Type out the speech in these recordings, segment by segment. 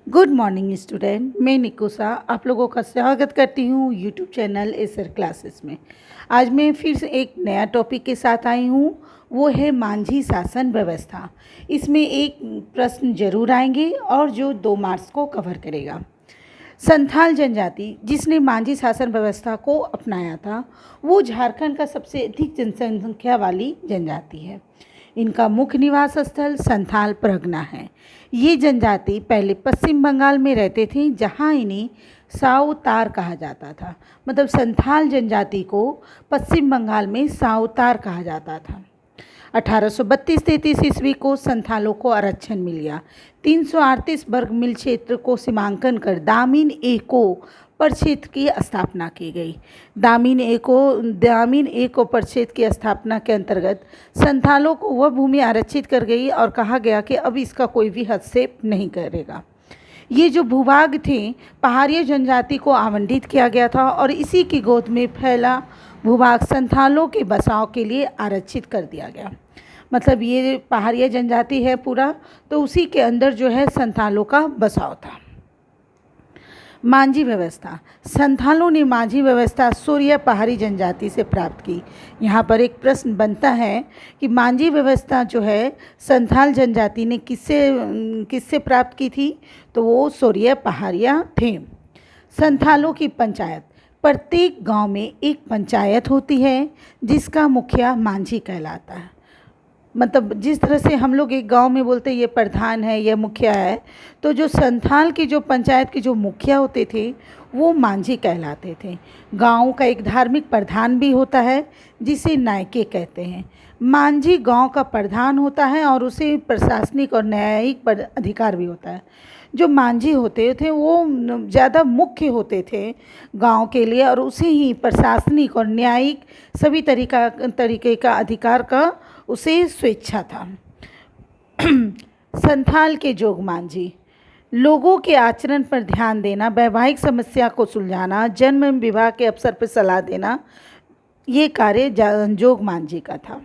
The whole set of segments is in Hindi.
गुड मॉर्निंग स्टूडेंट, मैं निकुसा आप लोगों का स्वागत करती हूँ यूट्यूब चैनल एसर क्लासेस में। आज मैं फिर से एक नया टॉपिक के साथ आई हूँ, वो है मांझी शासन व्यवस्था। इसमें एक प्रश्न जरूर आएंगे और जो 2 मार्क्स को कवर करेगा। संथाल जनजाति जिसने मांझी शासन व्यवस्था को अपनाया था, वो झारखंड का सबसे अधिक जनसंख्या वाली जनजाति है। इनका मुख्य निवास स्थल संथाल परगना है। ये जनजाति पहले पश्चिम बंगाल में रहते थे, जहाँ इन्हें सावतार कहा जाता था। मतलब संथाल जनजाति को पश्चिम बंगाल में सावतार कहा जाता था। 1832-33 ईस्वी को संथालों को आरक्षण मिल गया। 338 वर्ग मील क्षेत्र को सीमांकन कर दामिन एको परिक्षेत्र की स्थापना की गई। दामिन एको परिक्षेत्र की स्थापना के अंतर्गत संथालों को वह भूमि आरक्षित कर गई और कहा गया कि अब इसका कोई भी हस्तक्षेप नहीं करेगा। ये जो भूभाग थे पहाड़ियों जनजाति को आवंटित किया गया था और इसी की गोद में फैला भूभाग संथालों के बसाव के लिए आरक्षित कर दिया गया। मतलब ये पहाड़िया जनजाति है पूरा, तो उसी के अंदर जो है संथालों का बसाव था। मांझी व्यवस्था। संथालों ने मांझी व्यवस्था सूर्य पहाड़ी जनजाति से प्राप्त की। यहाँ पर एक प्रश्न बनता है कि मांझी व्यवस्था जो है संथाल जनजाति ने किससे प्राप्त की थी, तो वो सूर्य पहाड़िया थे। संथालों की पंचायत। प्रत्येक गांव में एक पंचायत होती है जिसका मुखिया मांझी कहलाता है। मतलब जिस तरह से हम लोग एक गांव में बोलते हैं ये प्रधान है, ये मुखिया है, तो जो संथाल की जो पंचायत के जो मुखिया होते थे वो मांझी कहलाते थे। गांव का एक धार्मिक प्रधान भी होता है जिसे नायके कहते हैं। मांझी गांव का प्रधान होता है और उसे प्रशासनिक और न्यायिक अधिकार भी होता है। जो मांझी होते थे वो ज़्यादा मुख्य होते थे गांव के लिए और उसे ही प्रशासनिक और न्यायिक सभी तरीके का अधिकार का उसे स्वेच्छा था। संथाल के जोग मांझी। लोगों के आचरण पर ध्यान देना, वैवाहिक समस्या को सुलझाना, जन्म एवं विवाह के अवसर पर सलाह देना, ये कार्य जोग मांझी का था।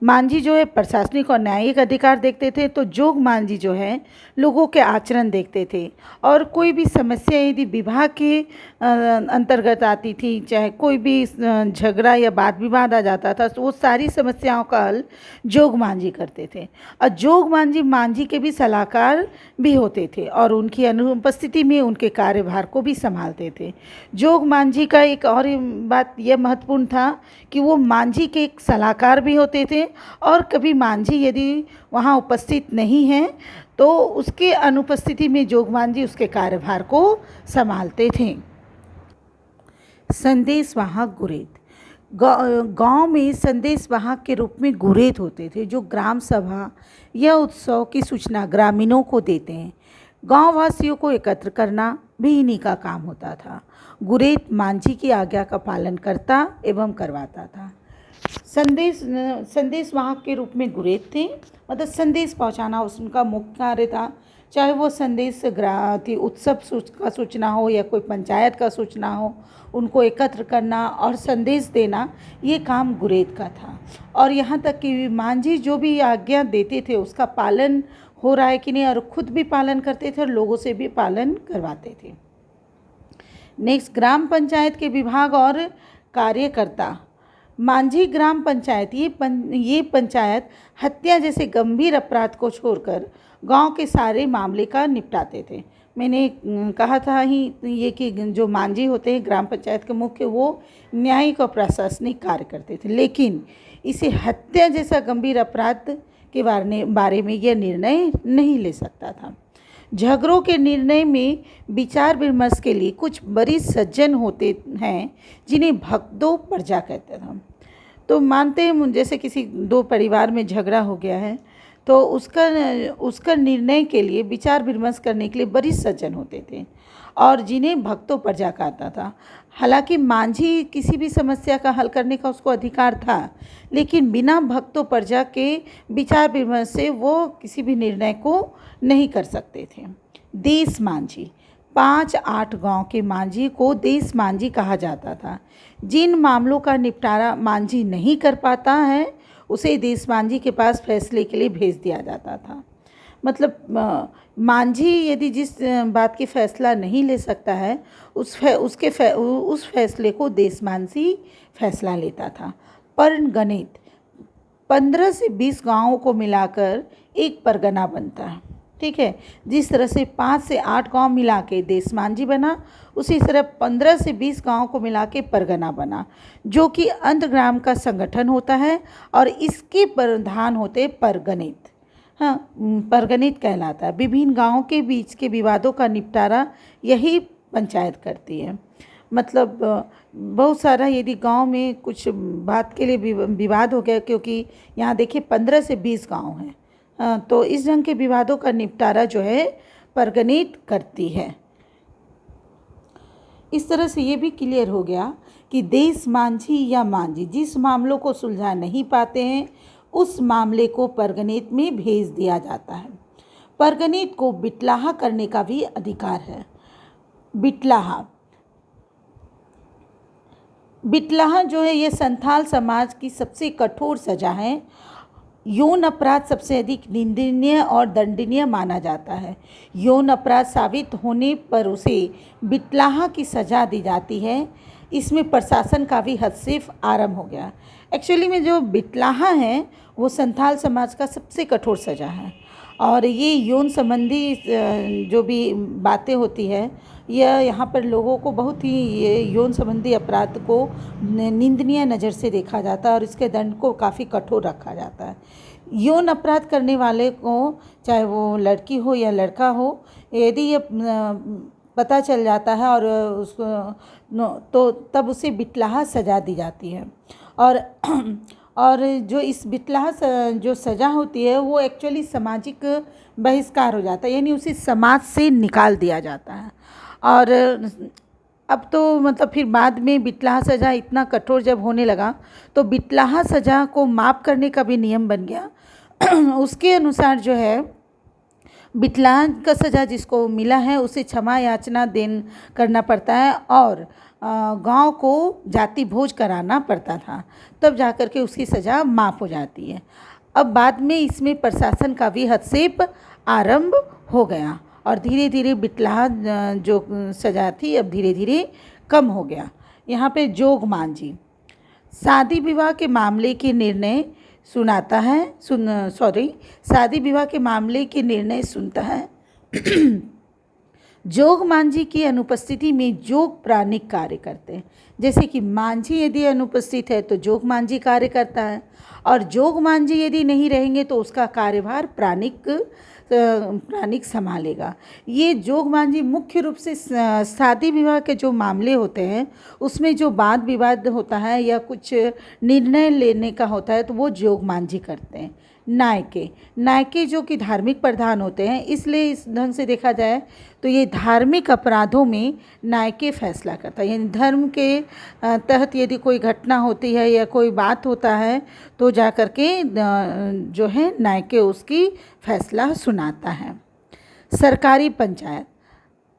मांझी जो है प्रशासनिक और न्यायिक अधिकार देखते थे, तो जोग मांझी जो है लोगों के आचरण देखते थे और कोई भी समस्या यदि विवाह के अंतर्गत आती थी, चाहे कोई भी झगड़ा या वाद विवाद आ जाता था, तो वो सारी समस्याओं का हल जोग मांझी करते थे। और जोग मांझी मांझी के भी सलाहकार भी होते थे और उनकी अनुपस्थिति में उनके कार्यभार को भी संभालते थे। जोग मांझी का एक और बात यह महत्वपूर्ण था कि वो मांझी के एक सलाहकार भी होते थे और कभी मांझी यदि वहाँ उपस्थित नहीं है तो उसके अनुपस्थिति में जोग मांझी उसके कार्यभार को संभालते थे। संदेश वाहक गुरेद। गांव में संदेश वाहक के रूप में गुरेद होते थे जो ग्राम सभा या उत्सव की सूचना ग्रामीणों को देते हैं। गांव वासियों को एकत्र करना भी इन्हीं का काम होता था। गुरेद मांझी की आज्ञा का पालन करता एवं करवाता था। संदेश वाहक के रूप में गुरेद थे, मतलब संदेश पहुंचाना उनका मुख्य कार्य था। चाहे वो संदेश उत्सव का सूचना हो या कोई पंचायत का सूचना हो, उनको एकत्र करना और संदेश देना, ये काम गुरेद का था। और यहाँ तक कि मांझी जो भी आज्ञा देते थे उसका पालन हो रहा है कि नहीं, और खुद भी पालन करते थे और लोगों से भी पालन करवाते थे। नेक्स्ट, ग्राम पंचायत के विभाग और कार्यकर्ता। मांझी ग्राम पंचायत ये पंचायत हत्या जैसे गंभीर अपराध को छोड़कर गांव के सारे मामले का निपटाते थे। मैंने कहा था ही ये कि जो मांझी होते हैं ग्राम पंचायत के मुख्य, वो न्यायिक और प्रशासनिक कार्य करते थे, लेकिन इसे हत्या जैसा गंभीर अपराध के बारे में यह निर्णय नहीं ले सकता था। झगड़ों के निर्णय में विचार विमर्श के लिए कुछ वरिष्ठ सज्जन होते हैं जिन्हें भगदो प्रजा कहते थे। तो मानते हैं जैसे किसी 2 परिवार में झगड़ा हो गया है तो उसका निर्णय के लिए विचार विमर्श करने के लिए वरिष्ठ सज्जन होते थे और जिन्हें भक्तों प्रजा कहता था। हालांकि मांझी किसी भी समस्या का हल करने का उसको अधिकार था, लेकिन बिना भक्तों प्रजा के विचार विमर्श से वो किसी भी निर्णय को नहीं कर सकते थे। देश मांझी। 5-8 गांव के मांझी को देश मांझी कहा जाता था। जिन मामलों का निपटारा मांझी नहीं कर पाता है उसे देश मांझी के पास फैसले के लिए भेज दिया जाता था। मांझी यदि जिस बात की फैसला नहीं ले सकता है उस फैसले को देशमांझी फैसला लेता था। परगणित 15 से 20 गांवों को मिलाकर एक परगना बनता है। ठीक है, जिस तरह से 5 से 8 गांव मिला के देशमांझी बना, उसी तरह 15 से 20 गांव को मिला के परगना बना, जो कि अंतर्ग्राम का संगठन होता है और इसके प्रधान होते परगणित। हाँ, परगणित कहलाता है। विभिन्न गांवों के बीच के विवादों का निपटारा यही पंचायत करती है। बहुत सारा यदि गांव में कुछ बात के लिए विवाद हो गया, क्योंकि यहाँ देखिए 15 से 20 गांव हैं, तो इस ढंग के विवादों का निपटारा जो है परगणित करती है। इस तरह से ये भी क्लियर हो गया कि देशमांझी या मांझी जिस मामलों को सुलझा नहीं पाते हैं उस मामले को परगणित में भेज दिया जाता है। परगणित को बिटलाहा करने का भी अधिकार है। बिटलाहा जो है ये संथाल समाज की सबसे कठोर सजा है। यौन अपराध सबसे अधिक निंदनीय और दंडनीय माना जाता है। यौन अपराध साबित होने पर उसे बिटलाहा की सज़ा दी जाती है। इसमें प्रशासन का भी हस्तक्षेप आरंभ हो गया। एक्चुअली में जो बिटलाहा है वो संथाल समाज का सबसे कठोर सज़ा है, और ये यौन संबंधी जो भी बातें होती है, यह यहाँ पर लोगों को बहुत ही ये यौन संबंधी अपराध को निंदनीय नज़र से देखा जाता है और इसके दंड को काफ़ी कठोर रखा जाता है। यौन अपराध करने वाले को, चाहे वो लड़की हो या लड़का हो, यदि ये पता चल जाता है और उसको तो तब उसे बिटलाहा सज़ा दी जाती है। और जो इस बिटलाहा जो सज़ा होती है वो एक्चुअली सामाजिक बहिष्कार हो जाता है, यानी उसे समाज से निकाल दिया जाता है। और अब तो फिर बाद में बिटलाहा सज़ा इतना कठोर जब होने लगा तो बिटलाहा सज़ा को माफ़ करने का भी नियम बन गया। उसके अनुसार जो है बिटलाहा का सज़ा जिसको मिला है उसे क्षमा याचना करना पड़ता है और गांव को जाति भोज कराना पड़ता था, तब जाकर के उसकी सज़ा माफ़ हो जाती है। अब बाद में इसमें प्रशासन का भी हस्तक्षेप आरंभ हो गया और धीरे धीरे बिटलाहा जो सज़ा थी अब धीरे धीरे कम हो गया। यहाँ पे जोग मांझी शादी विवाह के मामले के निर्णय शादी विवाह के मामले के निर्णय सुनता है। जोग मांझी की अनुपस्थिति में जोग प्राणिक कार्य करते हैं। जैसे कि मांझी यदि अनुपस्थित है तो जोग मांझी कार्य करता है, और जोग मांझी यदि नहीं रहेंगे तो उसका कार्यभार प्राणिक संभालेगा। ये जोग मांझी मुख्य रूप से शादी विवाह के जो मामले होते हैं उसमें जो वाद विवाद होता है या कुछ निर्णय लेने का होता है तो वो जोग मांझी करते हैं। नायके जो कि धार्मिक प्रधान होते हैं, इसलिए इस ढंग से देखा जाए तो ये धार्मिक अपराधों में नायके फैसला करता है। यानी धर्म के तहत यदि कोई घटना होती है या कोई बात होता है तो जा कर के जो है नायके उसकी फैसला सुनाता है। सरकारी पंचायत,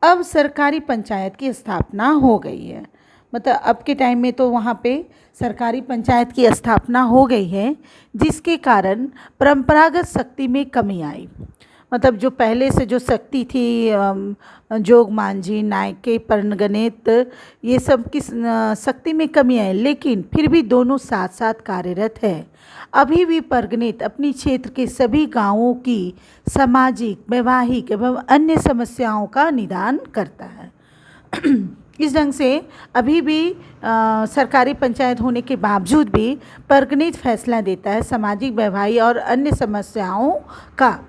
अब सरकारी पंचायत की स्थापना हो गई है। अब के टाइम में तो वहाँ पे सरकारी पंचायत की स्थापना हो गई है, जिसके कारण परंपरागत शक्ति में कमी आई। जो पहले से जो शक्ति थी, जोग मांझी, नायके, परगणित, ये सब की शक्ति में कमी आई, लेकिन फिर भी दोनों साथ साथ कार्यरत है। अभी भी परगणित अपनी क्षेत्र के सभी गांवों की सामाजिक, वैवाहिक एवं अन्य समस्याओं का निदान करता है। इस ढंग से अभी भी सरकारी पंचायत होने के बावजूद भी परगणित फैसला देता है सामाजिक, वैवाहिक और अन्य समस्याओं का।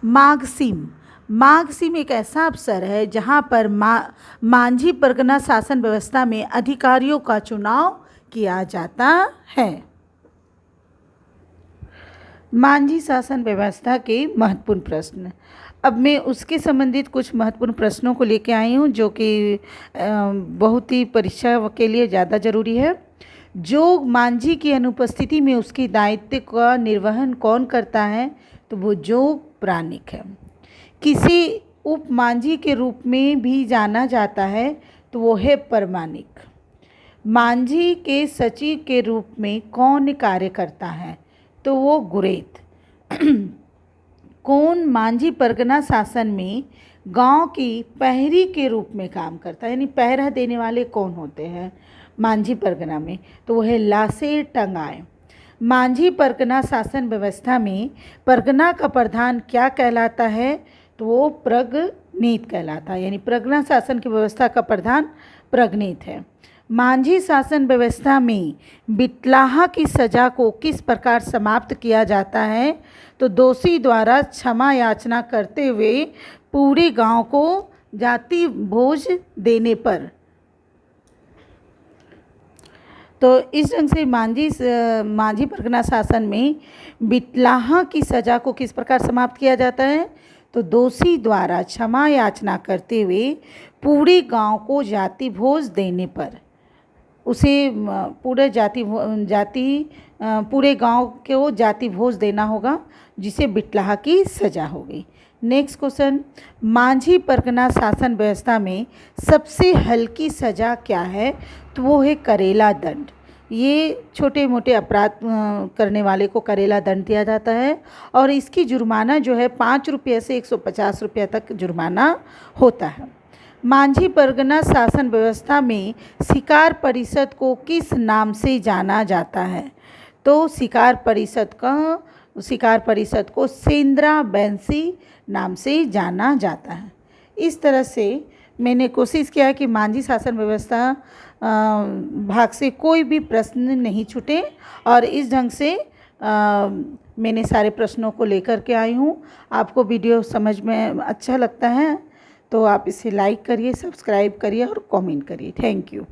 माघसीम एक ऐसा अवसर है जहां पर मांझी परगना शासन व्यवस्था में अधिकारियों का चुनाव किया जाता है। मांझी शासन व्यवस्था के महत्वपूर्ण प्रश्न, अब मैं उसके संबंधित कुछ महत्वपूर्ण प्रश्नों को लेकर आई हूँ जो कि बहुत ही परीक्षा के लिए ज़्यादा ज़रूरी है। जोग मांझी की अनुपस्थिति में उसके दायित्व का निर्वहन कौन करता है? तो वो जोग प्राणिक है। किसी उप मांझी के रूप में भी जाना जाता है तो वो है परमाणिक। मांझी के सचिव के रूप में कौन कार्य करता है? तो वो गुरेत। कौन मांझी परगना शासन में गांव की पहरी के रूप में काम करता है, यानी पहरा देने वाले कौन होते हैं मांझी परगना में, तो वो है लासेर टंगाए। मांझी परगना शासन व्यवस्था में परगना का प्रधान क्या कहलाता है, तो वो प्रगनीत कहलाता है, यानी परगना शासन की व्यवस्था का प्रधान प्रगनीत है। मांझी शासन व्यवस्था में बिटलाहा की सज़ा को किस प्रकार समाप्त किया जाता है, तो दोषी द्वारा क्षमा याचना करते हुए पूरे गांव को जाति भोज देने पर। तो इस ढंग से मांझी परगना शासन में बिटलाहा की सज़ा को किस प्रकार समाप्त किया जाता है, तो दोषी द्वारा क्षमा याचना करते हुए पूरे गांव को जाति भोज देने पर उसे पूरे गांव को जाति भोज देना होगा, जिसे बिटलाहा की सज़ा हो गई। नेक्स्ट क्वेश्चन, मांझी परगना शासन व्यवस्था में सबसे हल्की सज़ा क्या है, तो वो है करेला दंड। ये छोटे मोटे अपराध करने वाले को करेला दंड दिया जाता है और इसकी जुर्माना जो है 5 रुपये से 150 रुपये तक जुर्माना होता है। मांझी परगना शासन व्यवस्था में शिकार परिषद को किस नाम से जाना जाता है, तो शिकार परिषद को सेंद्रा बैंसी नाम से जाना जाता है। इस तरह से मैंने कोशिश किया कि मांझी शासन व्यवस्था भाग से कोई भी प्रश्न नहीं छूटे और इस ढंग से मैंने सारे प्रश्नों को लेकर के आई हूँ। आपको वीडियो समझ में अच्छा लगता है तो आप इसे लाइक करिए, सब्सक्राइब करिए और कमेंट करिए। Thank you.